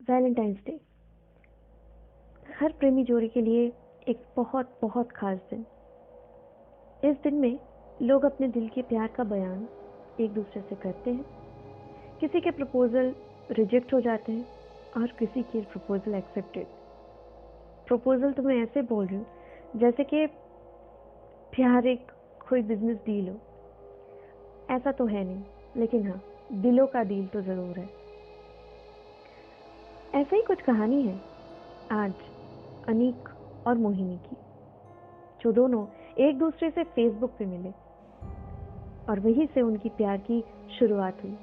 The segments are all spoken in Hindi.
वैलेंटाइंस डे हर प्रेमी जोड़ी के लिए एक बहुत बहुत खास दिन। इस दिन में लोग अपने दिल के प्यार का बयान एक दूसरे से करते हैं। किसी के प्रपोजल रिजेक्ट हो जाते हैं और किसी के प्रपोजल एक्सेप्टेड। प्रपोजल तो मैं ऐसे बोल रही हूँ जैसे कि प्यार एक कोई बिजनेस डील हो। ऐसा तो है नहीं, लेकिन हाँ, दिलों का डील तो ज़रूर है। ऐसा ही कुछ कहानी है आज अनीक और मोहिनी की, जो दोनों एक दूसरे से फेसबुक पे मिले और वहीं से उनकी प्यार की शुरुआत हुई।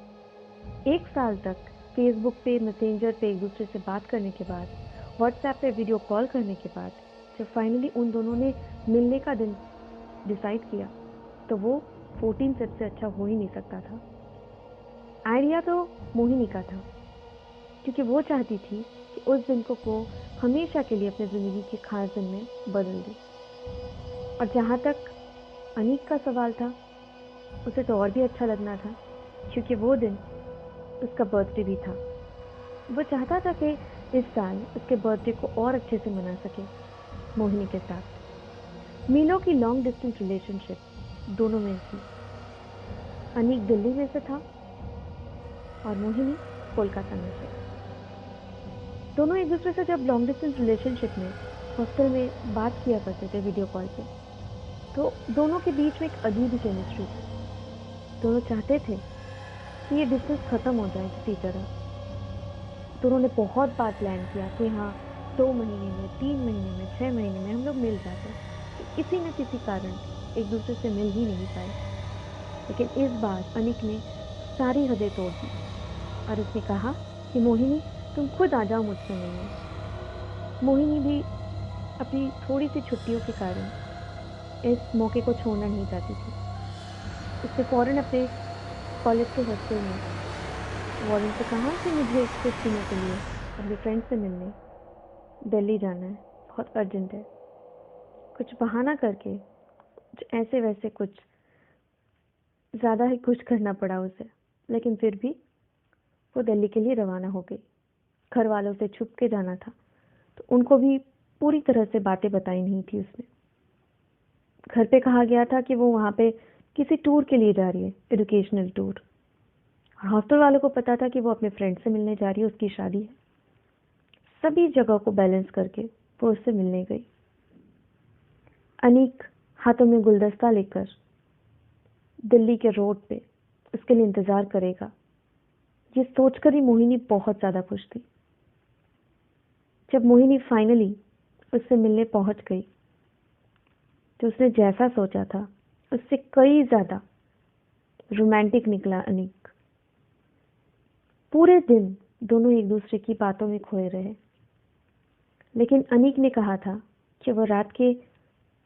1 साल तक फेसबुक पे, मैसेंजर पे एक दूसरे से बात करने के बाद, व्हाट्सएप पे वीडियो कॉल करने के बाद जब फाइनली उन दोनों ने मिलने का दिन डिसाइड किया, तो वो 14 सेट से अच्छा हो ही नहीं सकता था। आइडिया तो मोहिनी का था, क्योंकि वो चाहती थी कि उस दिन को वो हमेशा के लिए अपनी ज़िंदगी के खास दिन में बदल दे। और जहाँ तक अनीक का सवाल था, उसे तो और भी अच्छा लगना था, क्योंकि वो दिन उसका बर्थडे भी था। वो चाहता था कि इस साल उसके बर्थडे को और अच्छे से मना सके मोहिनी के साथ। मीलों की लॉन्ग डिस्टेंस रिलेशनशिप दोनों में थी। अनीक दिल्ली में से था और मोहिनी कोलकाता में से। दोनों एक दूसरे से जब लॉन्ग डिस्टेंस रिलेशनशिप में हॉस्टल में बात किया करते थे वीडियो कॉल पे, तो दोनों के बीच में एक अजीब ही केमिस्ट्री थी। दोनों चाहते थे कि ये डिस्टेंस ख़त्म हो जाए किसी तरह। दोनों ने बहुत बार प्लान किया कि हाँ, 2 महीने में, 3 महीने में, 6 महीने में हम लोग मिल जाते, कि किसी न किसी कारण एक दूसरे से मिल ही नहीं पाए। लेकिन इस बार अनीक ने सारी हदें तोड़ दी और उसने कहा कि मोहिनी, तुम खुद आ जाओ मुझसे मिलने। मोहिनी भी अपनी थोड़ी सी छुट्टियों के कारण इस मौके को छोड़ना नहीं चाहती थी। उसने फ़ौरन अपने कॉलेज के हॉस्टल में वार्डन से कहा कि मुझे कुछ दिनों के लिए अपने फ्रेंड से मिलने दिल्ली जाना है, बहुत अर्जेंट है। कुछ बहाना करके ऐसे वैसे कुछ ज़्यादा ही कुछ करना पड़ा उसे, लेकिन फिर भी वो दिल्ली के लिए रवाना हो गई। घर वालों से छुप के जाना था, तो उनको भी पूरी तरह से बातें बताई नहीं थी उसने। घर पे कहा गया था कि वो वहाँ पे किसी टूर के लिए जा रही है, एजुकेशनल टूर। और हॉस्टल वालों को पता था कि वो अपने फ्रेंड से मिलने जा रही है, उसकी शादी है। सभी जगह को बैलेंस करके वो उससे मिलने गई। अनीक हाथों में गुलदस्ता लेकर दिल्ली के रोड पे उसके लिए इंतज़ार करेगा, ये सोचकर ही मोहिनी बहुत ज़्यादा खुश थी। जब मोहिनी फाइनली उससे मिलने पहुंच गई, तो उसने जैसा सोचा था उससे कई ज़्यादा रोमांटिक निकला अनीक। पूरे दिन दोनों एक दूसरे की बातों में खोए रहे, लेकिन अनीक ने कहा था कि वो रात के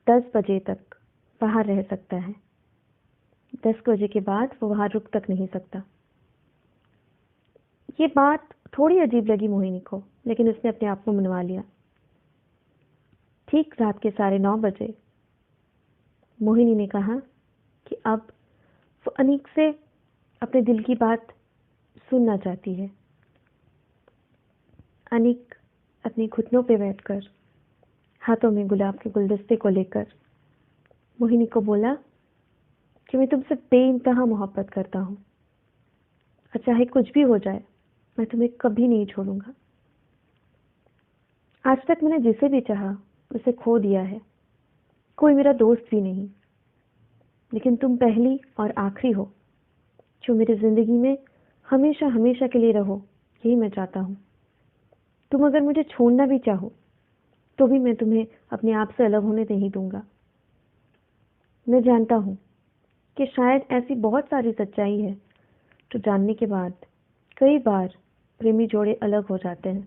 10 बजे तक बाहर रह सकता है। 10 बजे के बाद वो वहाँ रुक तक नहीं सकता। ये बात थोड़ी अजीब लगी मोहिनी को, लेकिन उसने अपने आप को मनवा लिया। ठीक रात के 9:30 बजे मोहिनी ने कहा कि अब वो अनीक से अपने दिल की बात सुनना चाहती है। अनीक अपने घुटनों पे बैठकर हाथों में गुलाब के गुलदस्ते को लेकर मोहिनी को बोला कि मैं तुमसे बेइंतहा मोहब्बत करता हूँ और चाहे कुछ भी हो जाए, मैं तुम्हें कभी नहीं छोड़ूंगा। आज तक मैंने जिसे भी चाहा उसे खो दिया है, कोई मेरा दोस्त भी नहीं, लेकिन तुम पहली और आखिरी हो जो मेरी जिंदगी में हमेशा हमेशा के लिए रहो, यही मैं चाहता हूँ। तुम अगर मुझे छोड़ना भी चाहो तो भी मैं तुम्हें अपने आप से अलग होने नहीं दूंगा। मैं जानता हूँ कि शायद ऐसी बहुत सारी सच्चाई है जो जानने के बाद कई बार प्रेमी जोड़े अलग हो जाते हैं,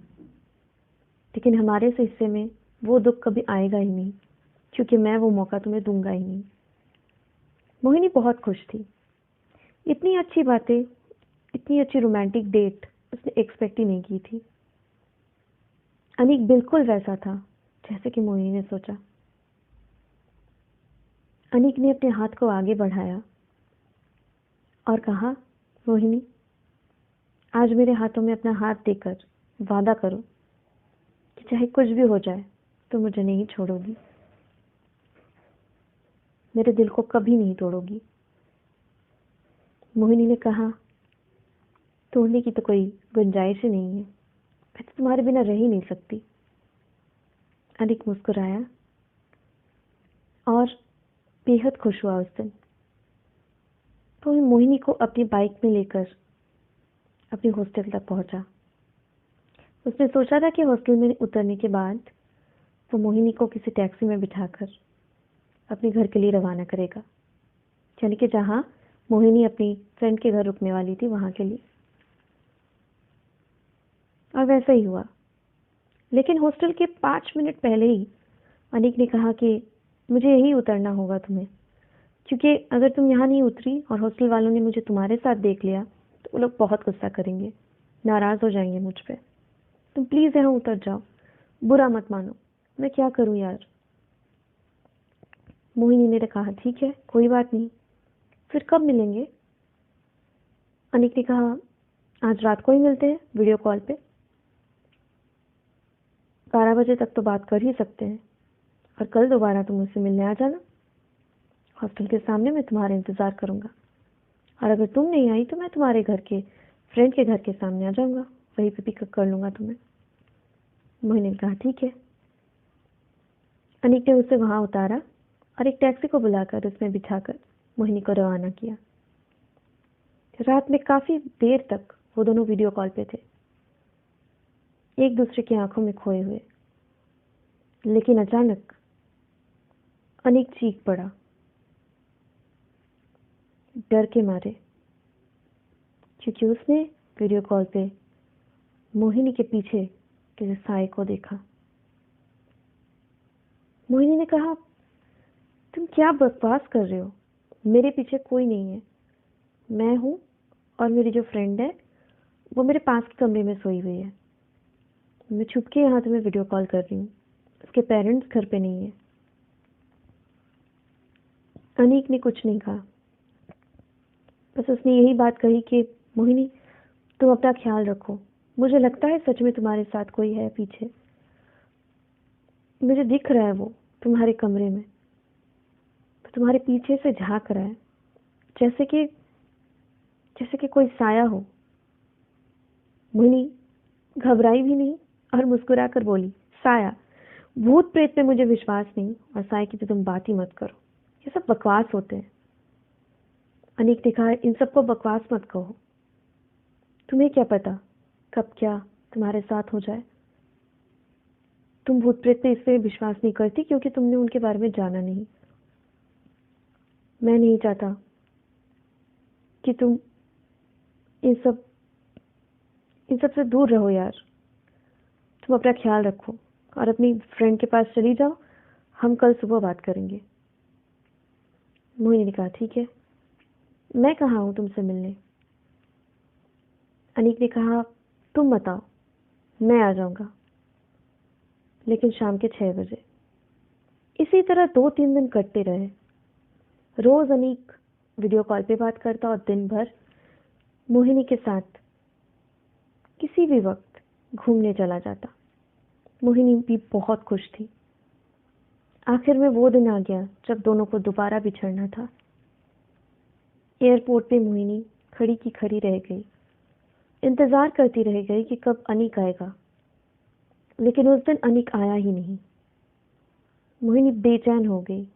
लेकिन हमारे से हिस्से में वो दुख कभी आएगा ही नहीं, क्योंकि मैं वो मौका तुम्हें दूंगा ही नहीं। मोहिनी बहुत खुश थी। इतनी अच्छी बातें, इतनी अच्छी रोमांटिक डेट उसने एक्सपेक्ट ही नहीं की थी। अनीक बिल्कुल वैसा था जैसे कि मोहिनी ने सोचा। अनीक ने अपने हाथ को आगे बढ़ाया और कहा, मोहिनी, आज मेरे हाथों में अपना हाथ देकर वादा करो कि चाहे कुछ भी हो जाए तो मुझे नहीं छोड़ोगी, मेरे दिल को कभी नहीं तोड़ोगी। मोहिनी ने कहा, तोड़ने की तो कोई गुंजाइश ही नहीं है, मैं तो तुम्हारे बिना रह ही नहीं सकती। अनिक मुस्कुराया और बेहद खुश हुआ उस दिन। तो मोहिनी को अपनी बाइक में लेकर अपने हॉस्टल तक पहुंचा। उसने सोचा था कि हॉस्टल में उतरने के बाद वो मोहिनी को किसी टैक्सी में बिठाकर अपने घर के लिए रवाना करेगा, यानी कि जहां मोहिनी अपनी फ्रेंड के घर रुकने वाली थी वहां के लिए। और वैसा ही हुआ। लेकिन हॉस्टल के 5 मिनट पहले ही अनिक ने कहा कि मुझे यही उतरना होगा तुम्हें, क्योंकि अगर तुम यहाँ नहीं उतरी और हॉस्टल वालों ने मुझे तुम्हारे साथ देख लिया तो वो लोग बहुत गुस्सा करेंगे, नाराज हो जाएंगे मुझ पे। तुम प्लीज यहाँ उतर जाओ, बुरा मत मानो, मैं क्या करूं यार। मोहिनी ने कहा, ठीक है कोई बात नहीं, फिर कब मिलेंगे? अनिक ने कहा, आज रात को ही मिलते हैं वीडियो कॉल पे, 12 बजे तक तो बात कर ही सकते हैं, और कल दोबारा तुम मुझसे मिलने आ जाना, हॉस्टल के सामने मैं तुम्हारा इंतजार करूंगा, और अगर तुम नहीं आई तो मैं तुम्हारे घर के फ्रेंड के घर के सामने आ जाऊंगा, वहीं पे पिकअप कर लूंगा तुम्हें। मोहिनी ने कहा, ठीक है। अनिक ने उसे वहां उतारा और एक टैक्सी को बुलाकर उसमें बिठाकर मोहिनी को रवाना किया। रात में काफी देर तक वो दोनों वीडियो कॉल पे थे, एक दूसरे की आंखों में खोए हुए। लेकिन अचानक अनिक चीख पड़ा, डर के मारे, क्योंकि उसने वीडियो कॉल पे मोहिनी के पीछे किसी साए को देखा। मोहिनी ने कहा, तुम क्या बकवास कर रहे हो, मेरे पीछे कोई नहीं है, मैं हूं और मेरी जो फ्रेंड है वो मेरे पास के कमरे में सोई हुई है, मैं छुप के यहाँ तुम्हें वीडियो कॉल कर रही हूँ, उसके पेरेंट्स घर पे नहीं है। अनीक ने कुछ नहीं कहा, बस उसने यही बात कही कि मोहिनी तुम अपना ख्याल रखो, मुझे लगता है सच में तुम्हारे साथ कोई है पीछे, मुझे दिख रहा है वो तुम्हारे कमरे में, तुम्हारे पीछे से झांक रहा है, जैसे कि कोई साया हो। मोहिनी घबराई भी नहीं और मुस्कुराकर बोली, साया? भूत प्रेत पे मुझे विश्वास नहीं, और साए की तो तुम बात ही मत करो, ये सब बकवास होते हैं। अनीक ने कहा, इन सबको बकवास मत कहो, तुम्हें क्या पता कब क्या तुम्हारे साथ हो जाए। तुम भूत प्रेत पे इसलिए विश्वास नहीं करती क्योंकि तुमने उनके बारे में जाना नहीं। मैं नहीं चाहता कि तुम इन सब से दूर रहो यार, तुम अपना ख्याल रखो और अपनी फ्रेंड के पास चली जाओ, हम कल सुबह बात करेंगे। मोहिनी ने कहा, ठीक है, मैं कहाँ हूं तुमसे मिलने? अनीक ने कहा, तुम बताओ, मैं आ जाऊंगा, लेकिन शाम के 6 बजे। इसी तरह 2-3 दिन कटते रहे। रोज अनीक वीडियो कॉल पे बात करता और दिन भर मोहिनी के साथ किसी भी वक्त घूमने चला जाता। मोहिनी भी बहुत खुश थी। आखिर में वो दिन आ गया जब दोनों को दोबारा बिछड़ना था। एयरपोर्ट पे मोहिनी खड़ी की खड़ी रह गई, इंतजार करती रह गई कि कब अनीक आएगा, लेकिन उस दिन अनीक आया ही नहीं। मोहिनी बेचैन हो गई।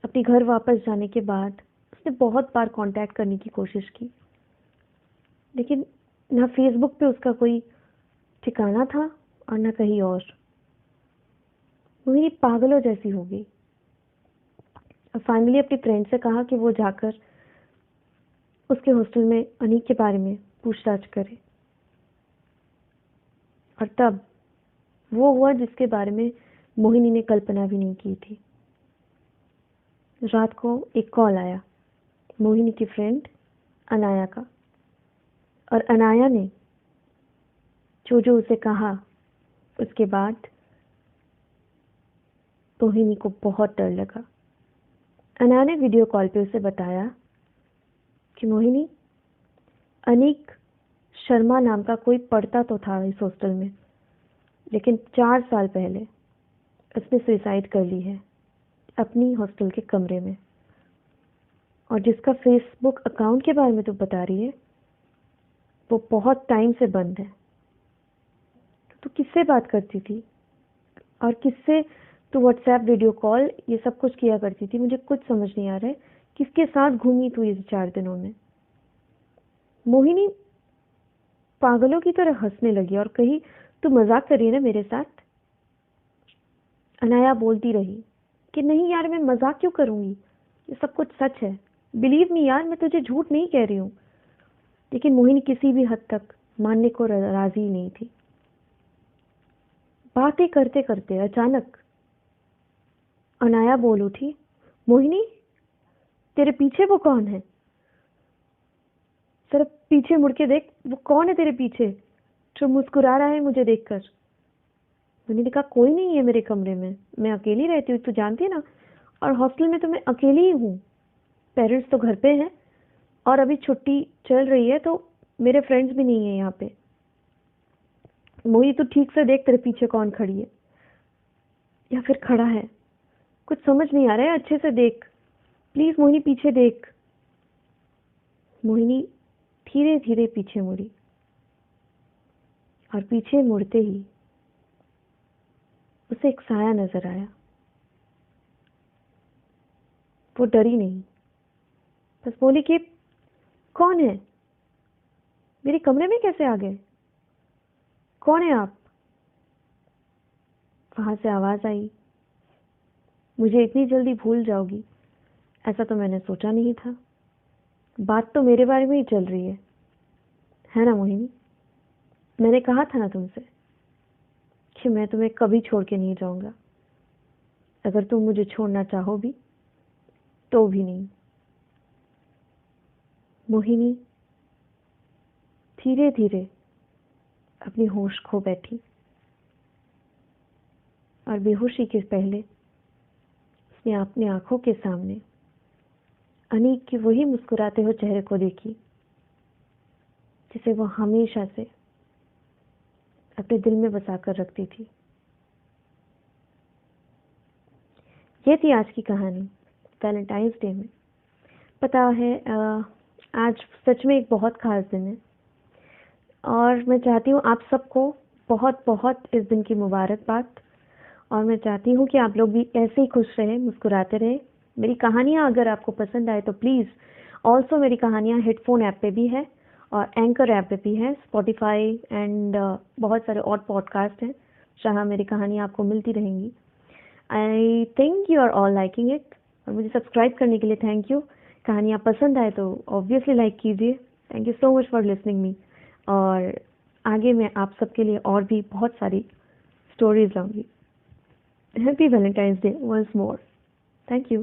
अपने घर वापस जाने के बाद उसने बहुत बार कांटेक्ट करने की कोशिश की, लेकिन ना फेसबुक पे उसका कोई ठिकाना था और ना कहीं और। मोहिनी पागलों जैसी हो गई और फाइनली अपनी फ्रेंड से कहा कि वो जाकर उसके हॉस्टल में अनीक के बारे में पूछताछ करे। और तब वो हुआ जिसके बारे में मोहिनी ने कल्पना भी नहीं की थी। रात को एक कॉल आया मोहिनी की फ्रेंड अनाया का, और अनाया ने जो उसे कहा उसके बाद मोहिनी को बहुत डर लगा। अनाया ने वीडियो कॉल पे उसे बताया कि मोहिनी, अनीक शर्मा नाम का कोई पढ़ता तो था इस हॉस्टल में, लेकिन 4 साल पहले उसने सुसाइड कर ली है अपनी हॉस्टल के कमरे में। और जिसका फेसबुक अकाउंट के बारे में तो बता रही है, वो बहुत टाइम से बंद है। तो किससे बात करती थी और किससे तो व्हाट्सएप वीडियो कॉल ये सब कुछ किया करती थी? मुझे कुछ समझ नहीं आ रहा है। किसके साथ घूमी तू ये 4 दिनों में? मोहिनी पागलों की तरह हंसने लगी और कही, तू मजाक कर रही है ना मेरे साथ? अनाया बोलती रही कि नहीं यार, मैं मजाक क्यों करूंगी, ये सब कुछ सच है। बिलीव मी यार, मैं तुझे झूठ नहीं कह रही हूँ। लेकिन मोहिनी किसी भी हद तक मानने को राजी नहीं थी। बातें करते करते अचानक अनाया बोल उठी, मोहिनी तेरे पीछे वो कौन है? सिर्फ पीछे मुड़ के देख, वो कौन है तेरे पीछे जो मुस्कुरा रहा है मुझे देखकर? मैंने कहा कोई नहीं है मेरे कमरे में, मैं अकेली रहती हूँ, तू जानती है ना, और हॉस्टल में तो मैं अकेली ही हूँ। पेरेंट्स तो घर पे हैं और अभी छुट्टी चल रही है, तो मेरे फ्रेंड्स भी नहीं है यहाँ पे। मोहिनी तू ठीक से देख, तेरे पीछे कौन खड़ी है या फिर खड़ा है, कुछ समझ नहीं आ रहा है, अच्छे से देख प्लीज। मोहिनी पीछे देख। मोहिनी धीरे धीरे पीछे मुड़ी और पीछे मुड़ते ही उसे एक साया नजर आया। वो डरी नहीं, बस बोली कि कौन है, मेरे कमरे में कैसे आ गए, कौन है आप? वहां से आवाज आई, मुझे इतनी जल्दी भूल जाओगी ऐसा तो मैंने सोचा नहीं था। बात तो मेरे बारे में ही चल रही है ना मोहिनी? मैंने कहा था ना तुमसे कि मैं तुम्हें कभी छोड़ के नहीं जाऊंगा। अगर तुम मुझे छोड़ना चाहो भी तो भी नहीं। मोहिनी धीरे धीरे अपनी होश खो बैठी और बेहोशी के पहले उसने अपनी आंखों के सामने अनीक के वही मुस्कुराते हुए चेहरे को देखी जिसे वो हमेशा से अपने दिल में बसा कर रखती थी। ये थी आज की कहानी वैलेंटाइंस डे में। पता है आज सच में एक बहुत खास दिन है और मैं चाहती हूँ आप सबको बहुत बहुत इस दिन की मुबारकबाद। और मैं चाहती हूँ कि आप लोग भी ऐसे ही खुश रहें, मुस्कुराते रहें। मेरी कहानियाँ अगर आपको पसंद आए तो प्लीज़ ऑल्सो मेरी कहानियाँ हेडफोन ऐप पे भी है और एंकर ऐप पे भी है, स्पॉटिफाई एंड बहुत सारे और पॉडकास्ट हैं जहाँ मेरी कहानियाँ आपको मिलती रहेंगी। I think you are all liking it और मुझे सब्सक्राइब करने के लिए थैंक यू। कहानियाँ पसंद आए तो ऑब्वियसली लाइक कीजिए। Thank you so much for listening me. और आगे मैं आप सबके लिए और भी बहुत सारी stories लाऊंगी। Happy Valentine's Day once more. Thank you.